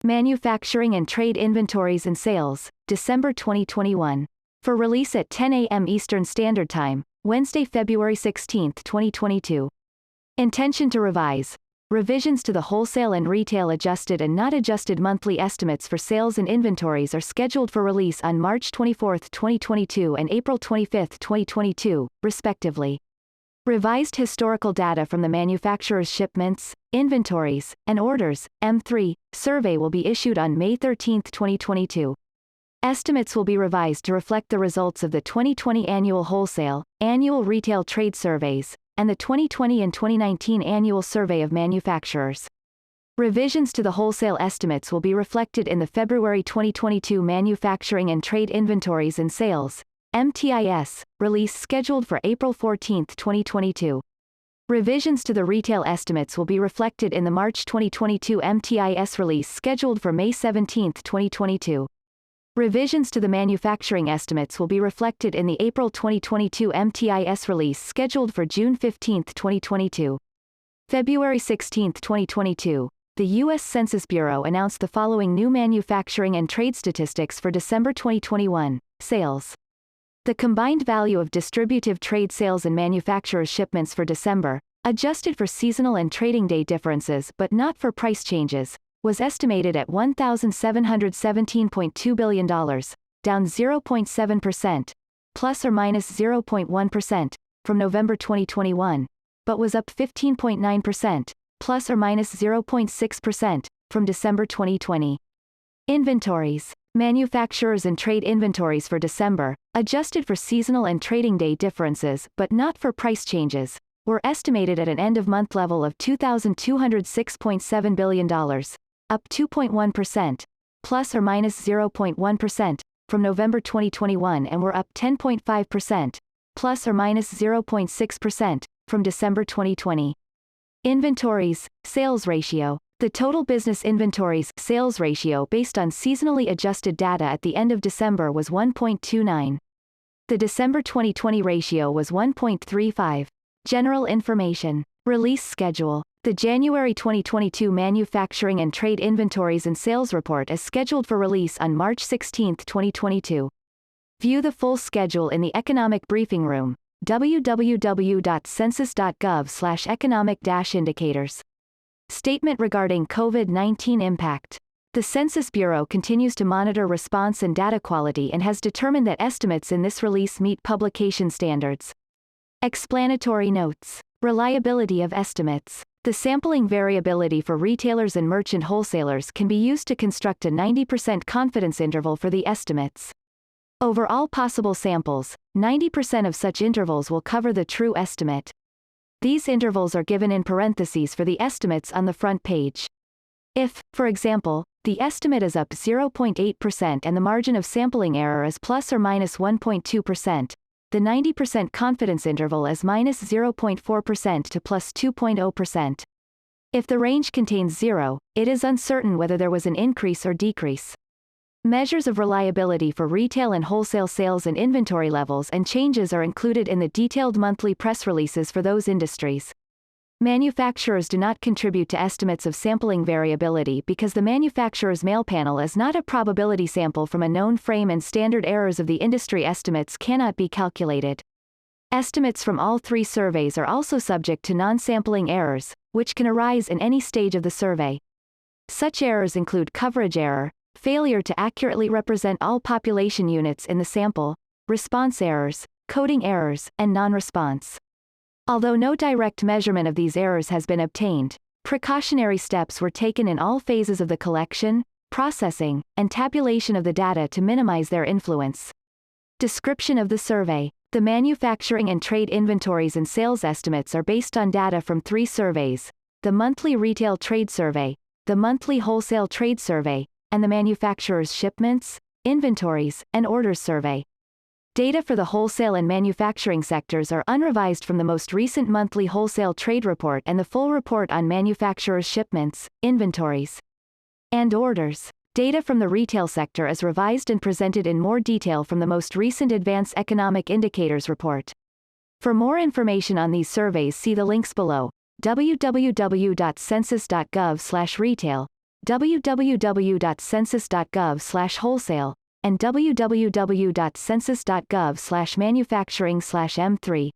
Manufacturing and Trade Inventories and Sales, December 2021. For release at 10 a.m. Eastern Standard Time, Wednesday, February 16, 2022. Intention to revise. Revisions to the wholesale and retail adjusted and not adjusted monthly estimates for sales and inventories are scheduled for release on March 24, 2022 and April 25, 2022, respectively. Revised historical data from the Manufacturers Shipments, Inventories, and Orders, M3, survey will be issued on May 13, 2022. Estimates will be revised to reflect the results of the 2020 Annual Wholesale, Annual Retail Trade Surveys, and the 2020 and 2019 Annual Survey of Manufacturers. Revisions to the wholesale estimates will be reflected in the February 2022 Manufacturing and Trade Inventories and Sales, MTIS, release scheduled for April 14, 2022. Revisions to the retail estimates will be reflected in the March 2022 MTIS release scheduled for May 17, 2022. Revisions to the manufacturing estimates will be reflected in the April 2022 MTIS release scheduled for June 15, 2022. February 16, 2022, the U.S. Census Bureau announced the following new manufacturing and trade statistics for December 2021, sales. The combined value of distributive trade sales and manufacturers shipments for December, adjusted for seasonal and trading day differences but not for price changes, was estimated at $1,717.2 billion, down 0.7%, plus or minus 0.1%, from November 2021, but was up 15.9%, plus or minus 0.6%, from December 2020. Inventories. Manufacturers and trade inventories for December, adjusted for seasonal and trading day differences but not for price changes, were estimated at an end-of-month level of $2,206.7 billion, up 2.1%, plus or minus 0.1%, from November 2021 and were up 10.5%, plus or minus 0.6%, from December 2020. Inventories, sales ratio. The total business inventories sales ratio based on seasonally adjusted data at the end of December was 1.29. The December 2020 ratio was 1.35. General information. Release schedule. The January 2022 Manufacturing and Trade Inventories and Sales Report is scheduled for release on March 16, 2022. View the full schedule in the Economic Briefing Room, www.census.gov/economic-indicators. Statement regarding COVID-19 impact. The Census Bureau continues to monitor response and data quality and has determined that estimates in this release meet publication standards. Explanatory notes. Reliability of estimates. The sampling variability for retailers and merchant wholesalers can be used to construct a 90% confidence interval for the estimates. Over all possible samples, 90% of such intervals will cover the true estimate. These intervals are given in parentheses for the estimates on the front page. If, for example, the estimate is up 0.8% and the margin of sampling error is plus or minus 1.2%, the 90% confidence interval is minus 0.4% to plus 2.0%. If the range contains 0, it is uncertain whether there was an increase or decrease. Measures of reliability for retail and wholesale sales and inventory levels and changes are included in the detailed monthly press releases for those industries. Manufacturers do not contribute to estimates of sampling variability because the manufacturer's mail panel is not a probability sample from a known frame and standard errors of the industry estimates cannot be calculated. Estimates from all three surveys are also subject to non-sampling errors, which can arise in any stage of the survey. Such errors include coverage error, failure to accurately represent all population units in the sample, response errors, coding errors, and non-response. Although no direct measurement of these errors has been obtained, precautionary steps were taken in all phases of the collection, processing, and tabulation of the data to minimize their influence. Description of the survey. The manufacturing and trade inventories and sales estimates are based on data from three surveys: the monthly retail trade survey, the monthly wholesale trade survey, and the Manufacturers Shipments, Inventories, and Orders survey. Data for the wholesale and manufacturing sectors are unrevised from the most recent monthly wholesale trade report and the full report on manufacturers' shipments, inventories, and orders. Data from the retail sector is revised and presented in more detail from the most recent Advanced Economic Indicators report. For more information on these surveys, see the links below: www.census.gov/retail, www.census.gov/wholesale, and www.census.gov/manufacturing/M3.